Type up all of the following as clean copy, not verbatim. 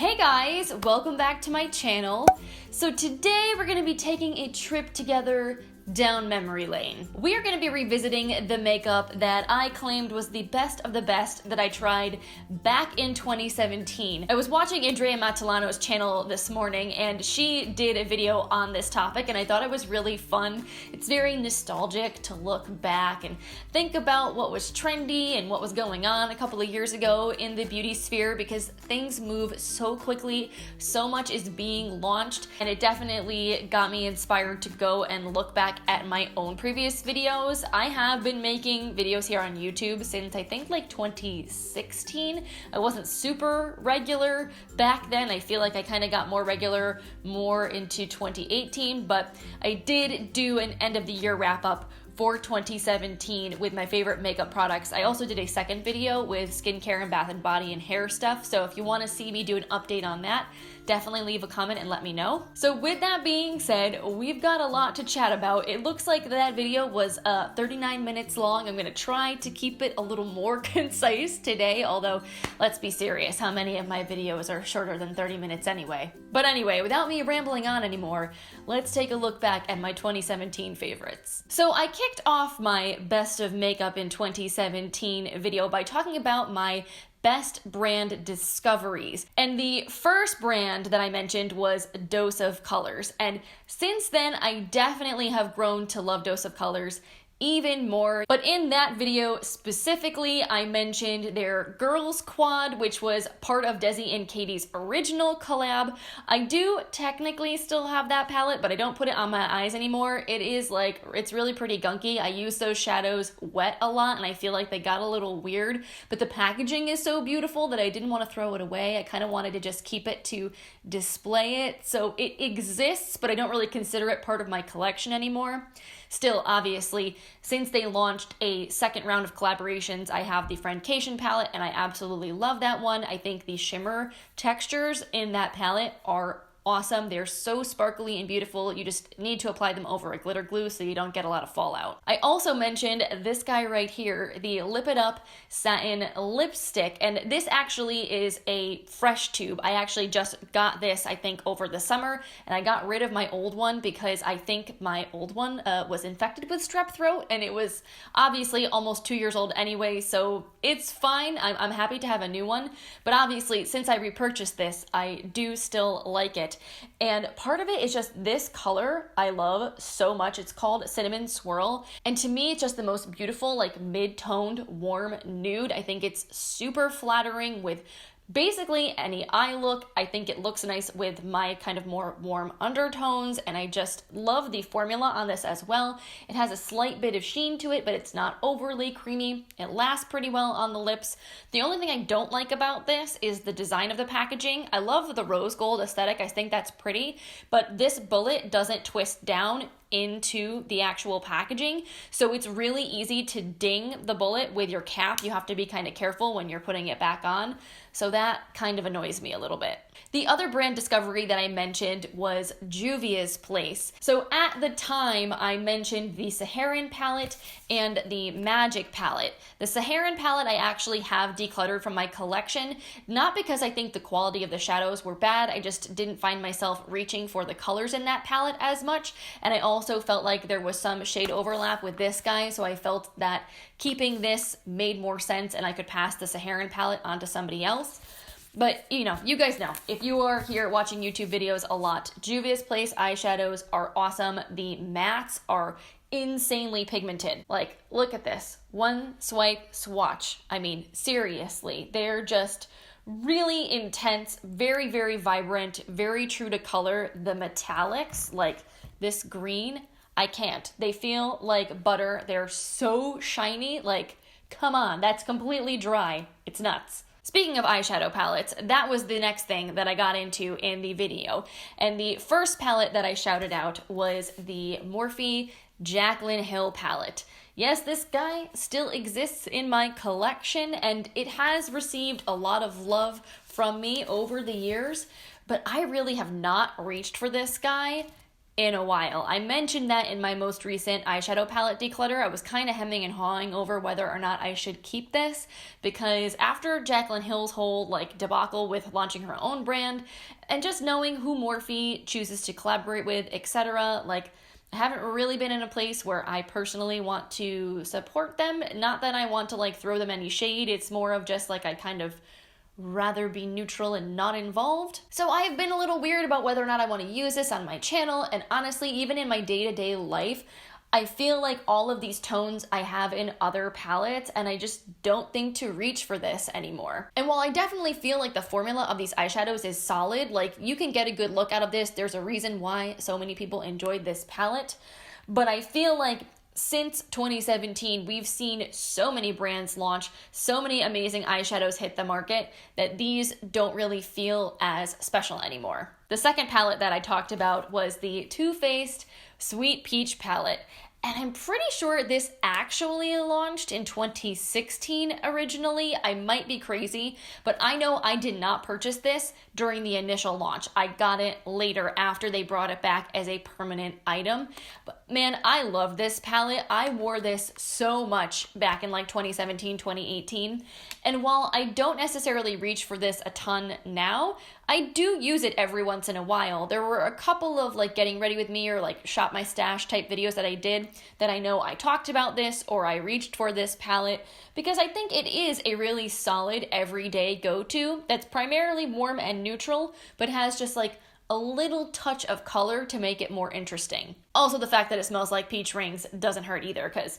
Hey guys, welcome back to my channel. So today we're going to be taking a trip together down memory lane. We are going to be revisiting the makeup that I claimed was the best of the best that I tried back in 2017. I was watching Andrea Matalano's channel this morning and she did a video on this topic and I thought it was really fun. It's very nostalgic to look back and think about what was trendy and what was going on a couple of years ago in the beauty sphere because things move so quickly, so much is being launched, and it definitely got me inspired to go and look back at my own previous videos. I have been making videos here on YouTube since I think like 2016. I wasn't super regular back then. I feel like I kind of got more regular more into 2018, but I did do an end of the year wrap up for 2017 with my favorite makeup products. I also did a second video with skincare and bath and body and hair stuff, so if you want to see me do an update on that, definitely leave a comment and let me know. So with that being said, we've got a lot to chat about. It looks like that video was 39 minutes long. I'm gonna try to keep it a little more concise today, although let's be serious, how many of my videos are shorter than 30 minutes anyway? But anyway, without me rambling on anymore, let's take a look back at my 2017 favorites. So I kicked off my best of makeup in 2017 video by talking about my best brand discoveries. And the first brand that I mentioned was Dose of Colors. And since then, I definitely have grown to love Dose of Colors even more. But in that video specifically, I mentioned their Girls Quad, which was part of Desi and Katie's original collab. I do technically still have that palette, but I don't put it on my eyes anymore. It's really pretty gunky. I use those shadows wet a lot and I feel like they got a little weird, but the packaging is so beautiful that I didn't want to throw it away. I kind of wanted to just keep it to display it. So it exists, but I don't really consider it part of my collection anymore. Still, obviously, since they launched a second round of collaborations, I have the Friendcation palette, and I absolutely love that one. I think the shimmer textures in that palette are awesome. They're so sparkly and beautiful. You just need to apply them over a glitter glue so you don't get a lot of fallout. I also mentioned this guy right here, the Lip It Up Satin Lipstick, and this actually is a fresh tube. I actually just got this, I think, over the summer, and I got rid of my old one because I think my old one was infected with strep throat, and it was obviously almost 2 years old anyway, so it's fine. I'm happy to have a new one, but obviously, since I repurchased this, I do still like it. And part of it is just this color I love so much. It's called Cinnamon Swirl. And to me, it's just the most beautiful, like mid-toned, warm nude. I think it's super flattering with basically any eye look. I think it looks nice with my kind of more warm undertones, and I just love the formula on this as well. It has a slight bit of sheen to it, but it's not overly creamy. It lasts pretty well on the lips. The only thing I don't like about this is the design of the packaging. I love the rose gold aesthetic. I think that's pretty, but this bullet doesn't twist down into the actual packaging, so it's really easy to ding the bullet with your cap. You have to be kind of careful when you're putting it back on, so that kind of annoys me a little bit. The other brand discovery that I mentioned was Juvia's Place. So at the time, I mentioned the Saharan palette and the Magic palette. The Saharan palette I actually have decluttered from my collection, not because I think the quality of the shadows were bad, I just didn't find myself reaching for the colors in that palette as much, and I also felt like there was some shade overlap with this guy, so I felt that keeping this made more sense and I could pass the Saharan palette onto somebody else. But, you guys know, if you are here watching YouTube videos a lot, Juvia's Place eyeshadows are awesome. The mattes are insanely pigmented. Like, look at this. One swipe swatch. I mean, seriously, they're just really intense, very, very vibrant, very true to color. The metallics, like this green, I can't. They feel like butter. They're so shiny. Like, come on, that's completely dry. It's nuts. Speaking of eyeshadow palettes, that was the next thing that I got into in the video. And the first palette that I shouted out was the Morphe Jaclyn Hill palette. Yes, this guy still exists in my collection and it has received a lot of love from me over the years, but I really have not reached for this guy in a while. I mentioned that in my most recent eyeshadow palette declutter. I was kind of hemming and hawing over whether or not I should keep this, because after Jaclyn Hill's whole like debacle with launching her own brand and just knowing who Morphe chooses to collaborate with, etc., like I haven't really been in a place where I personally want to support them. Not that I want to like throw them any shade, it's more of just like I kind of rather be neutral and not involved. So I've been a little weird about whether or not I want to use this on my channel, and honestly, even in my day-to-day life, I feel like all of these tones I have in other palettes, and I just don't think to reach for this anymore. And while I definitely feel like the formula of these eyeshadows is solid, like you can get a good look out of this, there's a reason why so many people enjoyed this palette, but I feel like since 2017, we've seen so many brands launch, so many amazing eyeshadows hit the market, that these don't really feel as special anymore. The second palette that I talked about was the Too Faced Sweet Peach palette. And I'm pretty sure this actually launched in 2016 originally. I might be crazy, but I know I did not purchase this during the initial launch. I got it later after they brought it back as a permanent item. But man, I love this palette. I wore this so much back in like 2017, 2018. And while I don't necessarily reach for this a ton now, I do use it every once in a while. There were a couple of like getting ready with me or like shop my stash type videos that I did that I know I talked about this or I reached for this palette, because I think it is a really solid everyday go-to that's primarily warm and neutral, but has just like a little touch of color to make it more interesting. Also, the fact that it smells like peach rings doesn't hurt either, because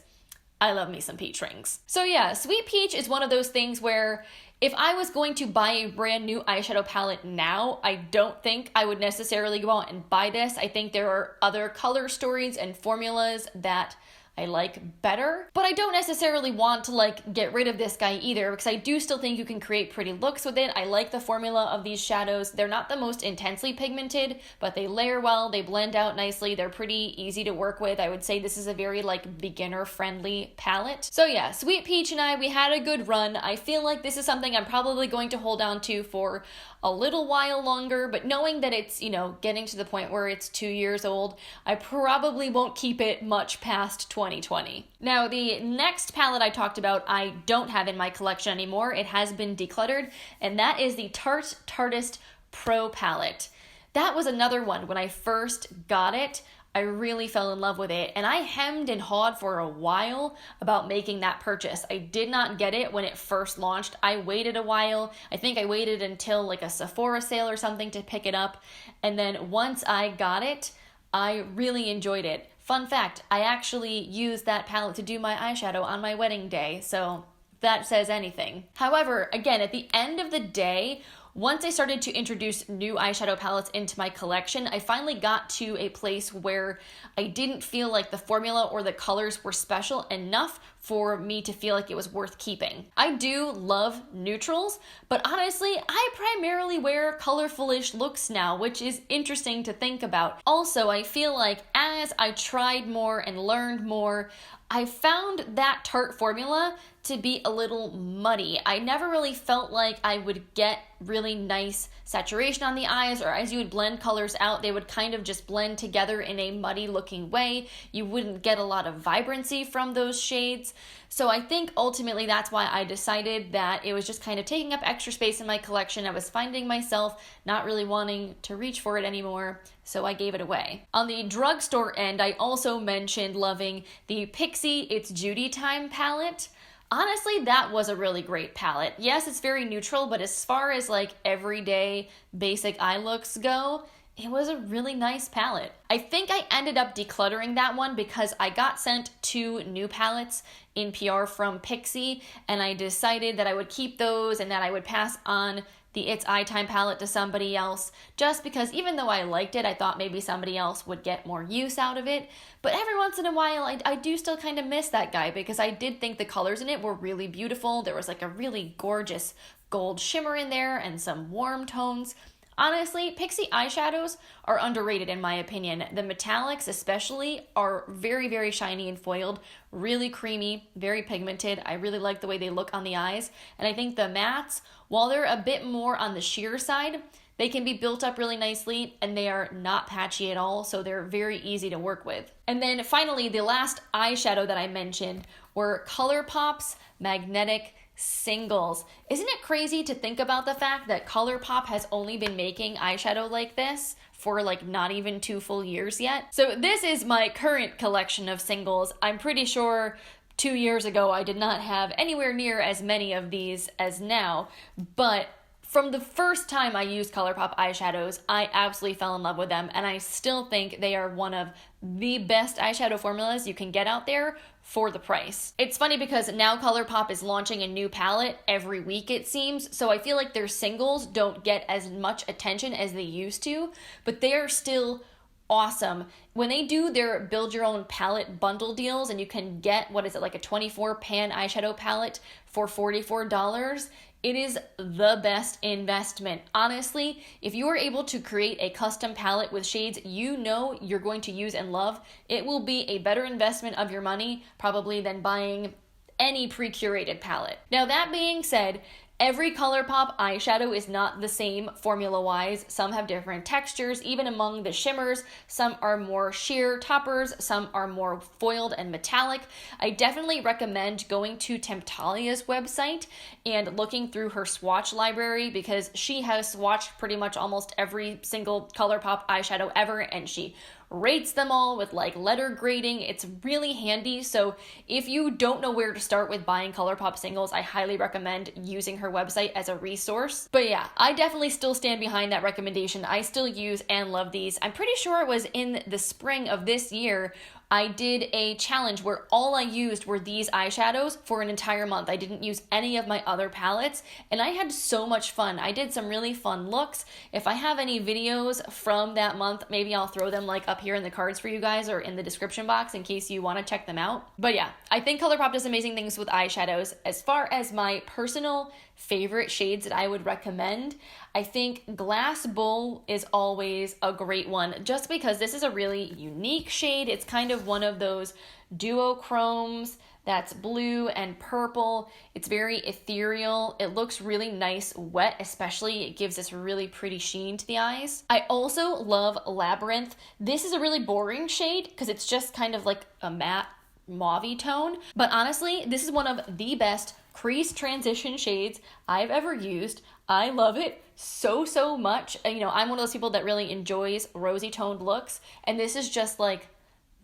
I love me some peach rings. So yeah, Sweet Peach is one of those things where if I was going to buy a brand new eyeshadow palette now, I don't think I would necessarily go out and buy this. I think there are other color stories and formulas that I like better, but I don't necessarily want to like get rid of this guy either, because I do still think you can create pretty looks with it. I like the formula of these shadows. They're not the most intensely pigmented, but they layer well, they blend out nicely, they're pretty easy to work with. I would say this is a very like beginner friendly palette. So yeah, Sweet Peach and I, we had a good run. I feel like this is something I'm probably going to hold on to for a little while longer, but knowing that it's, you know, getting to the point where it's 2 years old, I probably won't keep it much past 2020. Now, the next palette I talked about, I don't have in my collection anymore. It has been decluttered, and that is the Tarte Tartist Pro palette. That was another one. When I first got it, I really fell in love with it, and I hemmed and hawed for a while about making that purchase. I did not get it when it first launched. I waited a while. I think I waited until like a Sephora sale or something to pick it up, and then once I got it, I really enjoyed it. Fun fact, I actually used that palette to do my eyeshadow on my wedding day, so that says anything. However, again, at the end of the day, once I started to introduce new eyeshadow palettes into my collection, I finally got to a place where I didn't feel like the formula or the colors were special enough for me to feel like it was worth keeping. I do love neutrals, but honestly, I primarily wear colorful-ish looks now, which is interesting to think about. Also, I feel like as I tried more and learned more, I found that Tarte formula to be a little muddy. I never really felt like I would get really nice saturation on the eyes, or as you would blend colors out, they would kind of just blend together in a muddy looking way. You wouldn't get a lot of vibrancy from those shades. So I think ultimately that's why I decided that it was just kind of taking up extra space in my collection. I was finding myself not really wanting to reach for it anymore, so I gave it away. On the drugstore end, I also mentioned loving the Pixi It's Judy Time palette. Honestly, that was a really great palette. Yes, it's very neutral, but as far as like everyday basic eye looks go, it was a really nice palette. I think I ended up decluttering that one because I got sent 2 new palettes in PR from Pixi, and I decided that I would keep those and that I would pass on the It's Eye Time palette to somebody else, just because even though I liked it, I thought maybe somebody else would get more use out of it. But every once in a while, I do still kind of miss that guy, because I did think the colors in it were really beautiful. There was like a really gorgeous gold shimmer in there and some warm tones. Honestly, Pixi eyeshadows are underrated in my opinion. The metallics especially are very, very shiny and foiled, really creamy, very pigmented. I really like the way they look on the eyes. And I think the mattes, while they're a bit more on the sheer side, They can be built up really nicely and they are not patchy at all, so they're very easy to work with. And then finally, the last eyeshadow that I mentioned were ColourPop's Magnetic Singles. Isn't it crazy to think about the fact that ColourPop has only been making eyeshadow like this for like not even 2 full years yet? So this is my current collection of singles. I'm pretty sure 2 years ago I did not have anywhere near as many of these as now, but from the first time I used ColourPop eyeshadows, I absolutely fell in love with them, and I still think they are one of the best eyeshadow formulas you can get out there for the price. It's funny because now ColourPop is launching a new palette every week, it seems, so I feel like their singles don't get as much attention as they used to, but they are still awesome. When they do their build your own palette bundle deals and you can get, what is it, like a 24 pan eyeshadow palette for $44, it is the best investment. Honestly, if you are able to create a custom palette with shades you know you're going to use and love, it will be a better investment of your money probably than buying any pre-curated palette. Now that being said, every ColourPop eyeshadow is not the same formula-wise. Some have different textures, even among the shimmers. Some are more sheer toppers, some are more foiled and metallic. I definitely recommend going to Temptalia's website and looking through her swatch library because she has swatched pretty much almost every single ColourPop eyeshadow ever, and she rates them all with like letter grading. It's really handy. So if you don't know where to start with buying ColourPop singles, I highly recommend using her website as a resource. But yeah, I definitely still stand behind that recommendation. I still use and love these. I'm pretty sure it was in the spring of this year I did a challenge where all I used were these eyeshadows for an entire month. I didn't use any of my other palettes, and I had so much fun. I did some really fun looks. If I have any videos from that month, maybe I'll throw them like up here in the cards for you guys or in the description box in case you want to check them out. But yeah, I think ColourPop does amazing things with eyeshadows. As far as my personal favorite shades that I would recommend, I think Glass Bull is always a great one just because this is a really unique shade. It's kind of one of those duochromes that's blue and purple. It's very ethereal. It looks really nice wet, especially. It gives this really pretty sheen to the eyes. I also love Labyrinth. This is a really boring shade because it's just kind of like a matte mauve tone, but honestly, this is one of the best crease transition shades I've ever used. I love it so much. You know, I'm one of those people that really enjoys rosy toned looks, and this is just like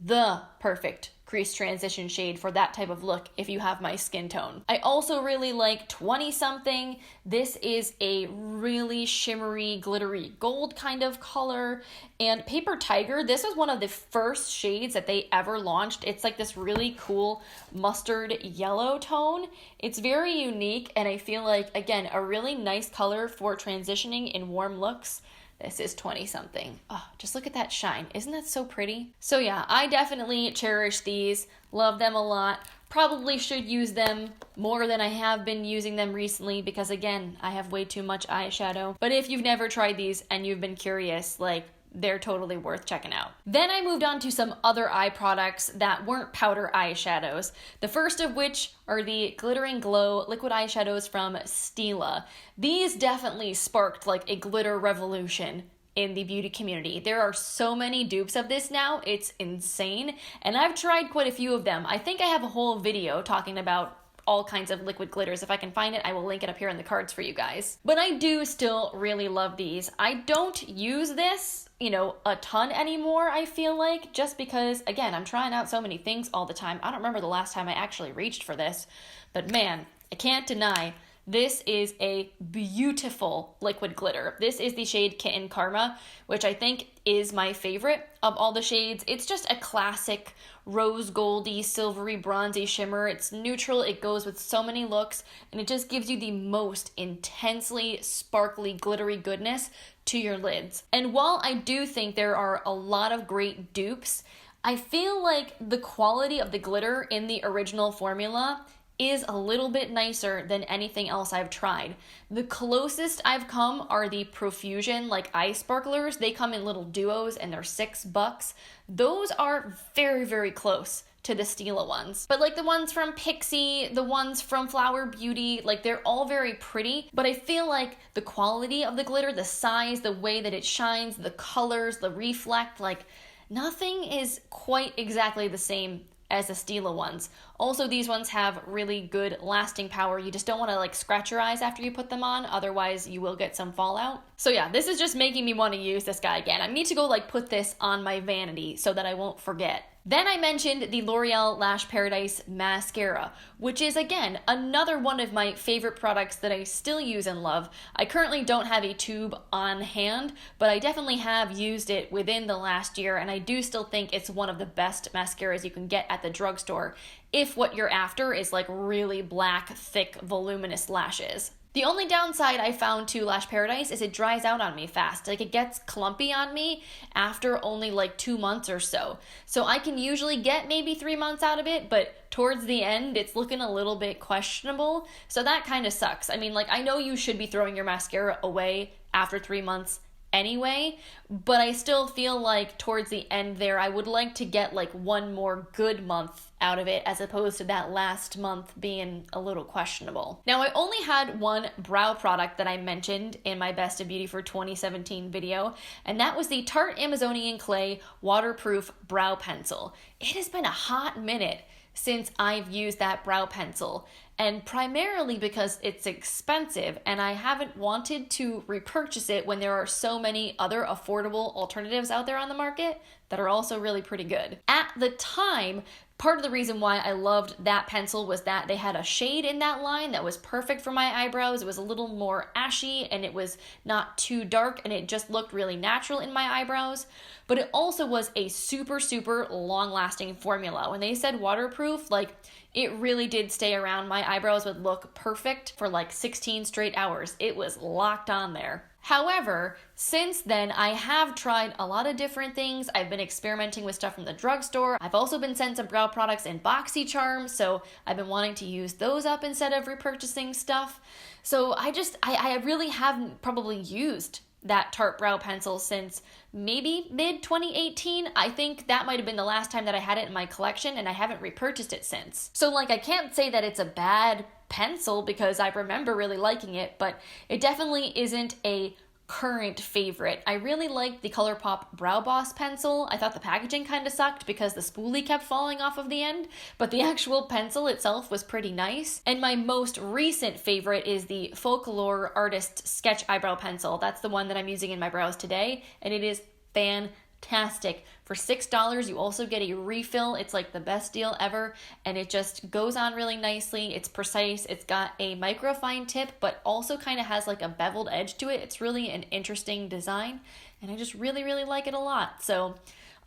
the perfect crease transition shade for that type of look if you have my skin tone. I also really like 20 something. This is a really shimmery, glittery gold kind of color. And Paper Tiger, this was one of the first shades that they ever launched. It's like this really cool mustard yellow tone. It's very unique, and I feel like, again, a really nice color for transitioning in warm looks. This is 20 something. Oh, just look at that shine. Isn't that so pretty? So yeah, I definitely cherish these. Love them a lot. Probably should use them more than I have been using them recently because, again, I have way too much eyeshadow. But if you've never tried these and you've been curious, like, they're totally worth checking out. Then I moved on to some other eye products that weren't powder eyeshadows. The first of which are the Glittering Glow liquid eyeshadows from Stila. These definitely sparked like a glitter revolution in the beauty community. There are so many dupes of this now, it's insane. And I've tried quite a few of them. I think I have a whole video talking about all kinds of liquid glitters. If I can find it, I will link it up here in the cards for you guys. But I do still really love these. I don't use this, you know, a ton anymore, I feel like, just because, again, I'm trying out so many things all the time. I don't remember the last time I actually reached for this, but man, I can't deny this is a beautiful liquid glitter. This is the shade Kitten Karma, which I think is my favorite of all the shades. It's just a classic rose goldy, silvery, bronzy shimmer. It's neutral, it goes with so many looks, and it just gives you the most intensely sparkly, glittery goodness to your lids. And while I do think there are a lot of great dupes, I feel like the quality of the glitter in the original formula is a little bit nicer than anything else I've tried. The closest I've come are the Profusion like eye sparklers. They come in little duos and they're $6. Those are very close to the Stila ones. But like the ones from Pixi, the ones from Flower Beauty, like they're all very pretty, but I feel like the quality of the glitter, the size, the way that it shines, the colors, the reflect, like nothing is quite exactly the same as the Stila ones. Also, these ones have really good lasting power. You just don't want to like scratch your eyes after you put them on, otherwise you will get some fallout. So yeah, this is just making me want to use this guy again. I need to go like put this on my vanity so that I won't forget. Then I mentioned the L'Oreal Lash Paradise Mascara, which is again another one of my favorite products that I still use and love. I currently don't have a tube on hand, but I definitely have used it within the last year, and I do still think it's one of the best mascaras you can get at the drugstore if what you're after is like really black, thick, voluminous lashes. The only downside I found to Lash Paradise is it dries out on me fast. Like it gets clumpy on me after only like 2 months or so. So I can usually get maybe 3 months out of it, but towards the end, it's looking a little bit questionable. So that kind of sucks. I mean, like I know you should be throwing your mascara away after 3 months anyway, but I still feel like towards the end there, I would like to get like one more good month out of it as opposed to that last month being a little questionable. Now, I only had one brow product that I mentioned in my Best of Beauty for 2017 video, and that was the Tarte Amazonian Clay Waterproof Brow Pencil. It has been a hot minute since I've used that brow pencil, and primarily because it's expensive and I haven't wanted to repurchase it when there are so many other affordable alternatives out there on the market that are also really pretty good. At the time, part of the reason why I loved that pencil was that they had a shade in that line that was perfect for my eyebrows. It was a little more ashy and it was not too dark and it just looked really natural in my eyebrows. But it also was a super, super long-lasting formula. When they said waterproof, like it really did stay around. My eyebrows would look perfect for like 16 straight hours. It was locked on there. However, since then, I have tried a lot of different things. I've been experimenting with stuff from the drugstore. I've also been sent some brow products in BoxyCharm, so I've been wanting to use those up instead of repurchasing stuff. So I really haven't probably used that Tarte brow pencil since maybe mid-2018. I think that might have been the last time that I had it in my collection, and I haven't repurchased it since. So like I can't say that it's a bad pencil because I remember really liking it, but it definitely isn't a current favorite. I really liked the ColourPop Brow Boss pencil. I thought the packaging kind of sucked because the spoolie kept falling off of the end, but the actual pencil itself was pretty nice. And my most recent favorite is the Folklore Artist Sketch Eyebrow Pencil. That's the one that I'm using in my brows today, and it is fantastic. For $6, you also get a refill. It's like the best deal ever, and it just goes on really nicely. It's precise. It's got a microfine tip, but also kind of has like a beveled edge to it. It's really an interesting design, and I just really, really like it a lot. So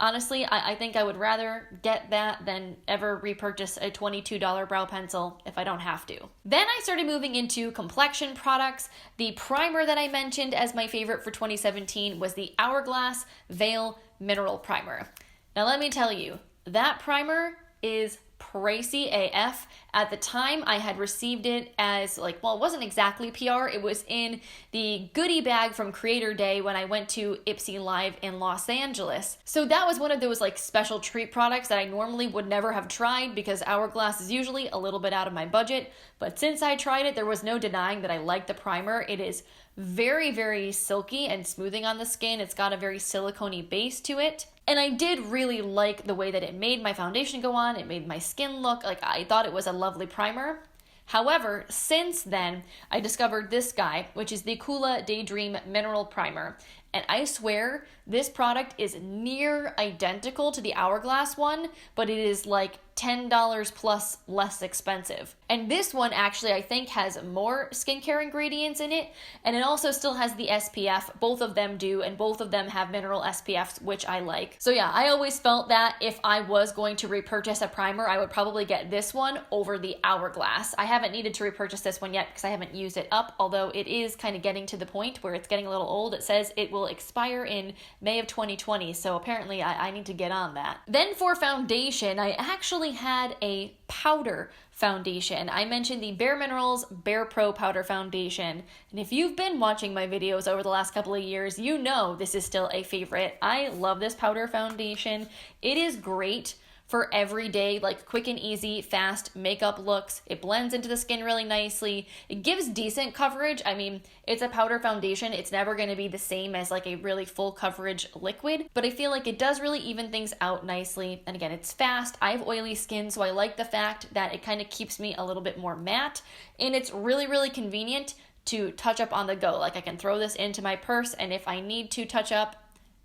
honestly, I think I would rather get that than ever repurchase a $22 brow pencil if I don't have to. Then I started moving into complexion products. The primer that I mentioned as my favorite for 2017 was the Hourglass Veil Mineral Primer. Now let me tell you, that primer is pricey AF. At the time, I had received it as like, well, it wasn't exactly PR. It was in the goodie bag from Creator Day when I went to Ipsy Live in Los Angeles. So that was one of those like special treat products that I normally would never have tried because Hourglass is usually a little bit out of my budget. But since I tried it, there was no denying that I liked the primer. It is very, very silky and smoothing on the skin. It's got a very silicone-y base to it. And I did really like the way that it made my foundation go on. It made my skin look like I thought it was a lovely primer. However, since then, I discovered this guy, which is the Kula Daydream Mineral Primer. And I swear, this product is near identical to the Hourglass one, but it is like $10 plus less expensive. And this one actually, I think, has more skincare ingredients in it, and it also still has the SPF. Both of them do, and both of them have mineral SPFs, which I like. So yeah, I always felt that if I was going to repurchase a primer, I would probably get this one over the Hourglass. I haven't needed to repurchase this one yet because I haven't used it up, although it is kind of getting to the point where it's getting a little old. It says it will expire in May of 2020, so apparently I need to get on that. Then for foundation, I actually had a powder foundation. I mentioned the BareMinerals BarePro powder foundation, and if you've been watching my videos over the last couple of years, you know this is still a favorite. I love this powder foundation. It is great for everyday, like quick and easy, fast makeup looks. It blends into the skin really nicely. It gives decent coverage. I mean, it's a powder foundation. It's never going to be the same as like a really full coverage liquid, but I feel like it does really even things out nicely. And again, it's fast. I have oily skin, so I like the fact that it kind of keeps me a little bit more matte, and it's really, really convenient to touch up on the go. Like I can throw this into my purse, and if I need to touch up,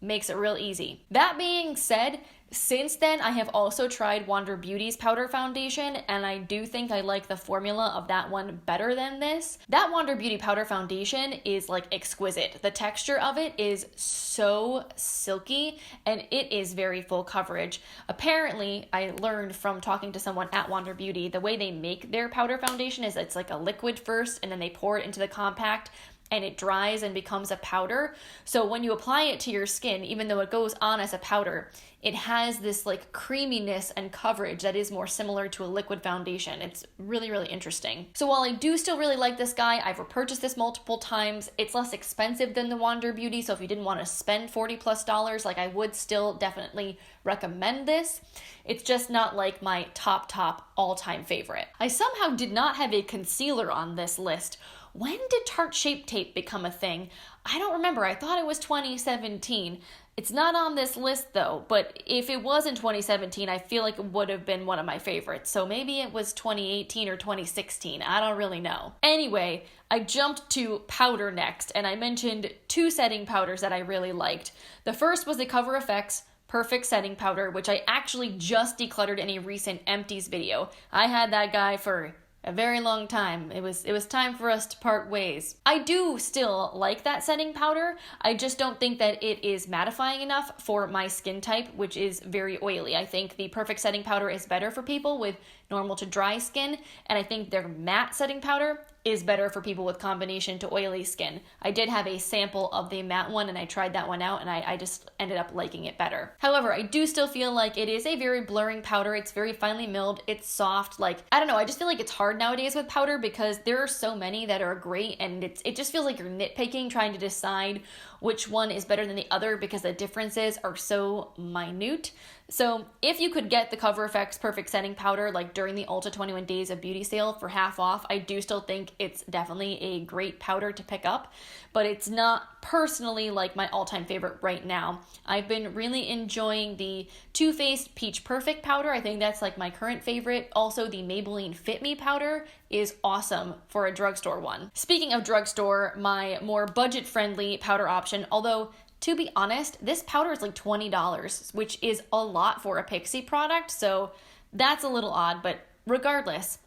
makes it real easy. That being said, since then, I have also tried Wander Beauty's powder foundation, and I do think I like the formula of that one better than this. That Wander Beauty powder foundation is like exquisite. The texture of it is so silky, and it is very full coverage. Apparently, I learned from talking to someone at Wander Beauty, the way they make their powder foundation is it's like a liquid first, and then they pour it into the compact, and it dries and becomes a powder. So when you apply it to your skin, even though it goes on as a powder, it has this like creaminess and coverage that is more similar to a liquid foundation. It's really, really interesting. So while I do still really like this guy, I've repurchased this multiple times. It's less expensive than the Wander Beauty, so if you didn't want to spend $40+, like I would still definitely recommend this. It's just not like my top all-time favorite. I somehow did not have a concealer on this list. When did Tarte Shape Tape become a thing? I don't remember. I thought it was 2017. It's not on this list though, but if it was in 2017, I feel like it would have been one of my favorites. So maybe it was 2018 or 2016. I don't really know. Anyway, I jumped to powder next, and I mentioned two setting powders that I really liked. The first was the Cover FX Perfect Setting Powder, which I actually just decluttered in a recent empties video. I had that guy for a very long time. It was time for us to part ways. I do still like that setting powder. I just don't think that it is mattifying enough for my skin type, which is very oily. I think the Perfect Setting Powder is better for people with normal to dry skin, and I think their matte setting powder is better for people with combination to oily skin. I did have a sample of the matte one, and I tried that one out, and I just ended up liking it better. However, I do still feel like it is a very blurring powder. It's very finely milled. It's soft. Like, I don't know. I just feel like it's hard nowadays with powder because there are so many that are great, and it just feels like you're nitpicking trying to decide which one is better than the other because the differences are so minute. So if you could get the Cover FX Perfect Setting Powder like during the Ulta 21 Days of Beauty sale for half off, I do still think it's definitely a great powder to pick up, but it's not personally like my all-time favorite right now. I've been really enjoying the Too Faced Peach Perfect powder. I think that's like my current favorite. Also, the Maybelline Fit Me powder is awesome for a drugstore one. Speaking of drugstore, my more budget-friendly powder option, although to be honest, this powder is like $20, which is a lot for a Pixi product, so that's a little odd, but regardless,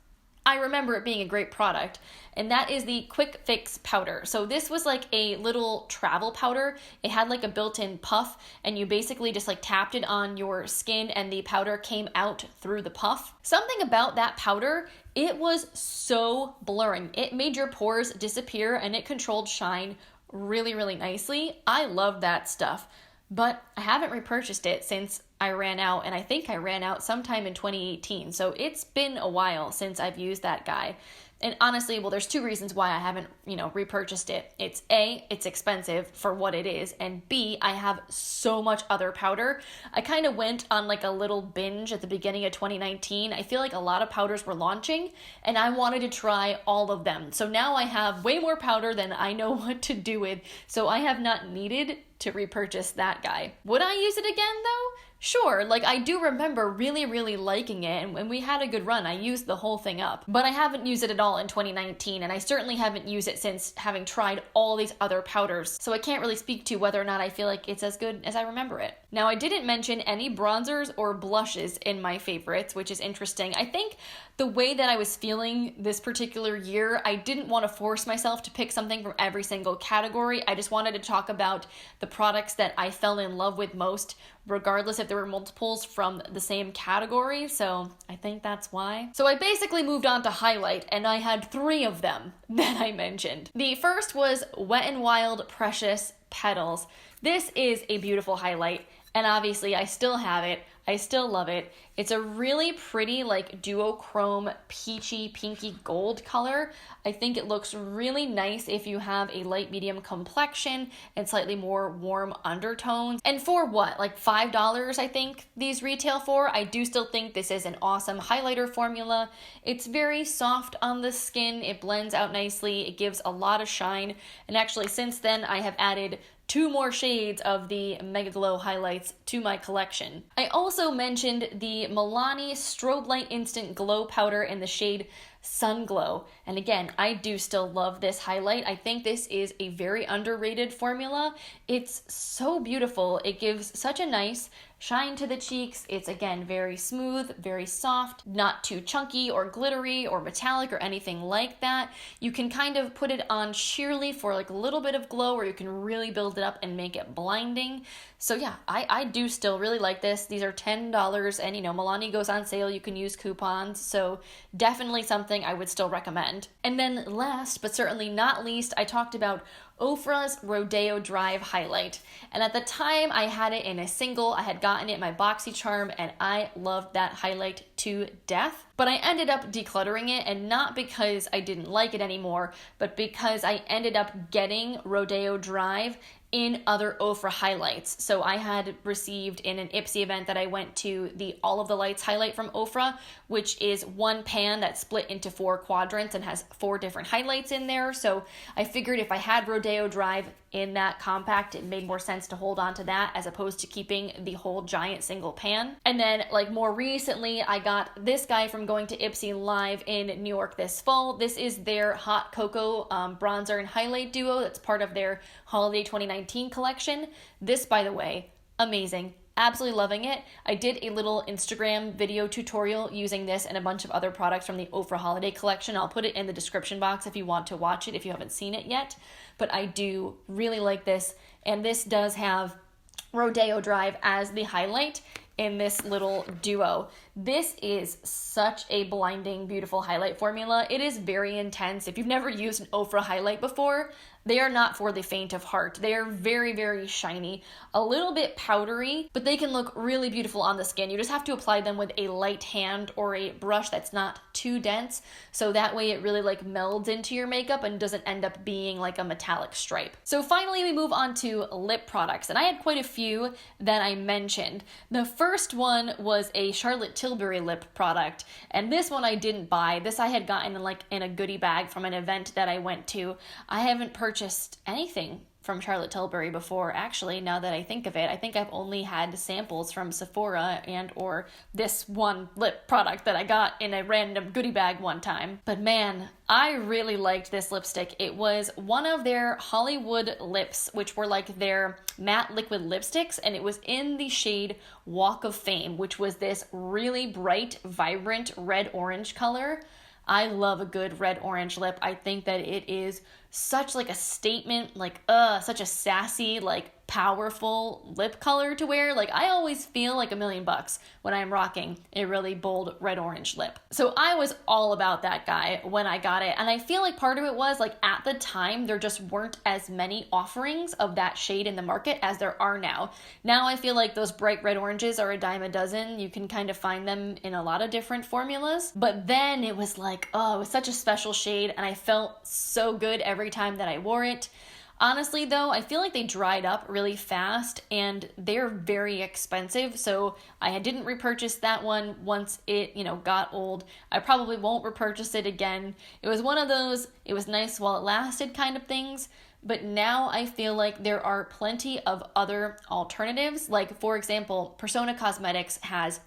I remember it being a great product, and that is the Quick Fix powder. So this was like a little travel powder. It had like a built-in puff, and you basically just like tapped it on your skin, and the powder came out through the puff. Something about that powder, it was so blurring. It made your pores disappear, and it controlled shine really, really nicely. I love that stuff, but I haven't repurchased it since I ran out, and I think I ran out sometime in 2018, so it's been a while since I've used that guy. And honestly, well, there's two reasons why I haven't, repurchased it. It's A, it's expensive for what it is, and B, I have so much other powder. I kind of went on like a little binge at the beginning of 2019. I feel like a lot of powders were launching, and I wanted to try all of them. So now I have way more powder than I know what to do with, so I have not needed to repurchase that guy. Would I use it again though? Sure, like I do remember really, really liking it, and when we had a good run, I used the whole thing up. But I haven't used it at all in 2019, and I certainly haven't used it since having tried all these other powders, so I can't really speak to whether or not I feel like it's as good as I remember it. Now, I didn't mention any bronzers or blushes in my favorites, which is interesting. I think the way that I was feeling this particular year, I didn't want to force myself to pick something from every single category. I just wanted to talk about the products that I fell in love with most, regardless if there were multiples from the same category, so I think that's why. So I basically moved on to highlight, and I had 3 of them that I mentioned. The first was Wet n Wild Precious Petals. This is a beautiful highlight, and obviously I still have it. I still love it. It's a really pretty like duochrome peachy pinky gold color. I think it looks really nice if you have a light medium complexion and slightly more warm undertones. And for what, like $5 I think these retail for? I do still think this is an awesome highlighter formula. It's very soft on the skin, it blends out nicely, it gives a lot of shine, and actually since then I have added 2 more shades of the Mega Glow highlights to my collection. I also mentioned the Milani Strobelight Instant Glow Powder in the shade Sunglow. And again, I do still love this highlight. I think this is a very underrated formula. It's so beautiful. It gives such a nice shine to the cheeks. It's again very smooth, very soft, not too chunky or glittery or metallic or anything like that. You can kind of put it on sheerly for like a little bit of glow, or you can really build it up and make it blinding. So yeah, I do still really like this. These are $10 and you know, Milani goes on sale, you can use coupons. So definitely something I would still recommend. And then last but certainly not least, I talked about Ofra's Rodeo Drive Highlight. And at the time I had it in a single, I had gotten it in my BoxyCharm and I loved that highlight to death. But I ended up decluttering it, and not because I didn't like it anymore, but because I ended up getting Rodeo Drive in other Ofra highlights. So I had received in an Ipsy event that I went to the All of the Lights highlight from Ofra, which is one pan that's split into 4 quadrants and has 4 different highlights in there. So I figured if I had Rodeo Drive in that compact, it made more sense to hold on to that as opposed to keeping the whole giant single pan. And then like more recently, I got this guy from going to Ipsy Live in New York this fall. This is their Hot Cocoa bronzer and highlight duo that's part of their Holiday 2019 collection. This, by the way, amazing. Absolutely loving it. I did a little Instagram video tutorial using this and a bunch of other products from the Ofra Holiday collection. I'll put it in the description box if you want to watch it if you haven't seen it yet. But I do really like this, and this does have Rodeo Drive as the highlight in this little duo. This is such a blinding, beautiful highlight formula. It is very intense. If you've never used an Ofra highlight before, they are not for the faint of heart. They are very, very shiny, a little bit powdery, but they can look really beautiful on the skin. You just have to apply them with a light hand or a brush that's not too dense, so that way it really like melds into your makeup and doesn't end up being like a metallic stripe. So finally we move on to lip products, and I had quite a few that I mentioned. The first one was a Charlotte Tilbury lip product, and this one I didn't buy. This I had gotten like in a goodie bag from an event that I went to. I haven't purchased anything from Charlotte Tilbury before, actually, now that I think of it. I think I've only had samples from Sephora and or this one lip product that I got in a random goodie bag one time. But man, I really liked this lipstick. It was one of their Hollywood lips, which were like their matte liquid lipsticks, and it was in the shade Walk of Fame, which was this really bright, vibrant red-orange color. I love a good red-orange lip. I think that it is such like a statement, like such a sassy, like powerful lip color to wear. Like I always feel like $1,000,000 when I'm rocking a really bold red-orange lip. So I was all about that guy when I got it, and I feel like part of it was like at the time there just weren't as many offerings of that shade in the market as there are now. Now I feel like those bright red oranges are a dime a dozen. You can kind of find them in a lot of different formulas, but then it was like, oh, it was such a special shade, and I felt so good every time that I wore it. Honestly though, I feel like they dried up really fast and they're very expensive, so I didn't repurchase that one once it, got old. I probably won't repurchase it again. It was one of those, it was nice while it lasted kind of things, but now I feel like there are plenty of other alternatives. Like for example, Persona Cosmetics has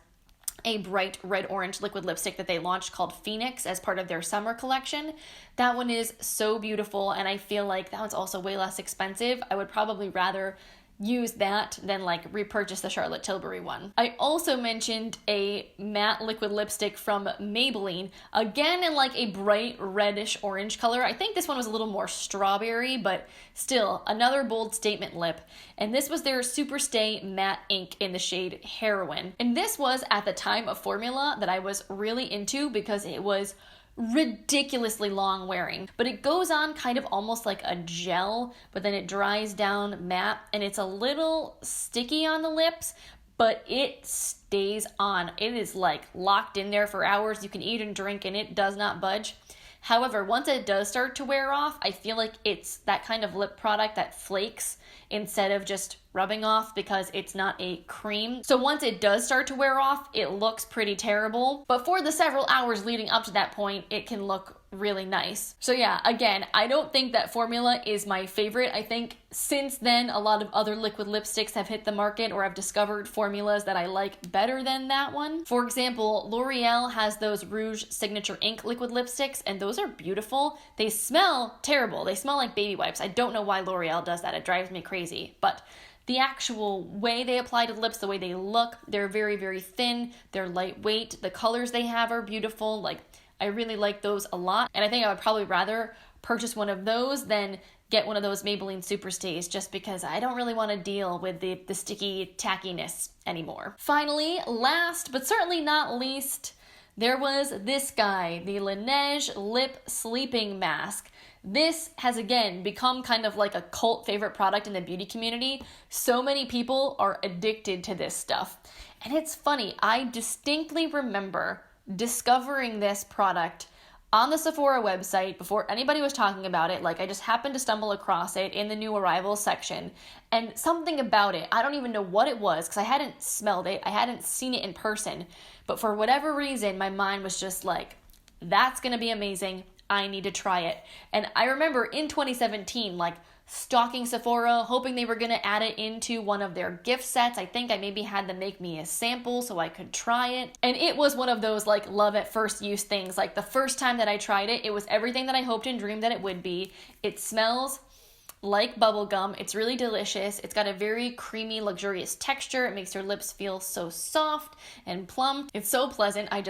a bright red-orange liquid lipstick that they launched called Phoenix as part of their summer collection. That one is so beautiful, and I feel like that one's also way less expensive. I would probably rather use that than like repurchase the Charlotte Tilbury one. I also mentioned a matte liquid lipstick from Maybelline, again in like a bright reddish orange color. I think this one was a little more strawberry, but still another bold statement lip. And this was their Superstay Matte Ink in the shade Heroin. And this was at the time a formula that I was really into because it was ridiculously long wearing, but it goes on kind of almost like a gel, but then it dries down matte, and it's a little sticky on the lips, but it stays on. It is like locked in there for hours. You can eat and drink and it does not budge. However, once it does start to wear off, I feel like it's that kind of lip product that flakes instead of just rubbing off because it's not a cream. So once it does start to wear off, it looks pretty terrible. But for the several hours leading up to that point, it can look really nice. So yeah, again, I don't think that formula is my favorite. I think since then, a lot of other liquid lipsticks have hit the market, or I've discovered formulas that I like better than that one. For example, L'Oreal has those Rouge Signature Ink liquid lipsticks, and those are beautiful. They smell terrible. They smell like baby wipes. I don't know why L'Oreal does that. It drives me crazy. But the actual way they apply to the lips, the way they look, they're very, very thin. They're lightweight. The colors they have are beautiful. Like, I really like those a lot. And I think I would probably rather purchase one of those than get one of those Maybelline Superstays, just because I don't really want to deal with the sticky tackiness anymore. Finally, last but certainly not least, there was this guy, the Laneige Lip Sleeping Mask. This has again become kind of like a cult favorite product in the beauty community. So many people are addicted to this stuff. And it's funny, I distinctly remember discovering this product on the Sephora website before anybody was talking about it. Like, I just happened to stumble across it in the new arrivals section, and something about it, I don't even know what it was because I hadn't smelled it, I hadn't seen it in person, but for whatever reason my mind was just like, that's gonna be amazing, I need to try it. And I remember in 2017, like, stalking Sephora, hoping they were going to add it into one of their gift sets. I think I maybe had them make me a sample so I could try it. And it was one of those like love at first use things. Like, the first time that I tried it, it was everything that I hoped and dreamed that it would be. It smells like bubblegum. It's really delicious. It's got a very creamy, luxurious texture. It makes your lips feel so soft and plump. It's so pleasant. I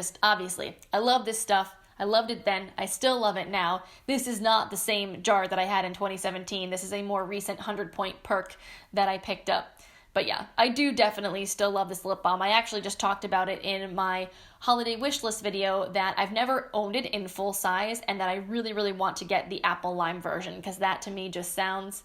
love this stuff. I loved it then. I still love it now. This is not the same jar that I had in 2017. This is a more recent 100-point perk that I picked up. But yeah, I do definitely still love this lip balm. I actually just talked about it in my holiday wish list video that I've never owned it in full size and that I really, really want to get the apple lime version because that to me just sounds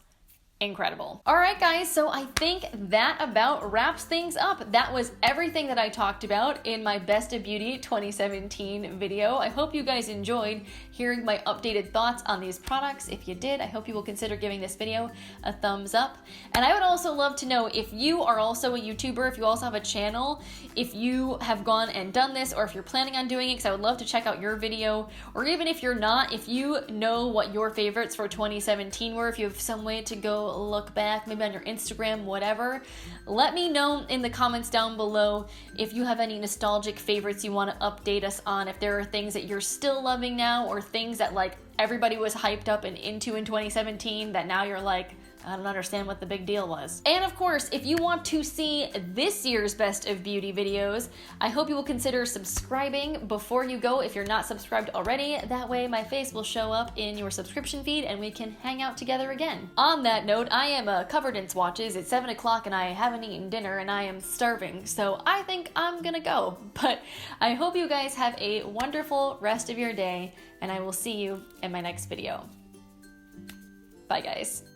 incredible. All right, guys, so I think that about wraps things up. That was everything that I talked about in my Best of Beauty 2017 video. I hope you guys enjoyed hearing my updated thoughts on these products. If you did, I hope you will consider giving this video a thumbs up. And I would also love to know if you are also a YouTuber, if you also have a channel, if you have gone and done this, or if you're planning on doing it, because I would love to check out your video. Or even if you're not, if you know what your favorites for 2017 were, if you have some way to go look back, maybe on your Instagram, whatever, let me know in the comments down below if you have any nostalgic favorites you want to update us on, if there are things that you're still loving now, or things that like everybody was hyped up and into in 2017 that now you're like, I don't understand what the big deal was. And of course, if you want to see this year's Best of Beauty videos, I hope you will consider subscribing before you go if you're not subscribed already. That way my face will show up in your subscription feed and we can hang out together again. On that note, I am covered in swatches. It's 7 o'clock and I haven't eaten dinner and I am starving, so I think I'm gonna go. But I hope you guys have a wonderful rest of your day and I will see you in my next video. Bye, guys.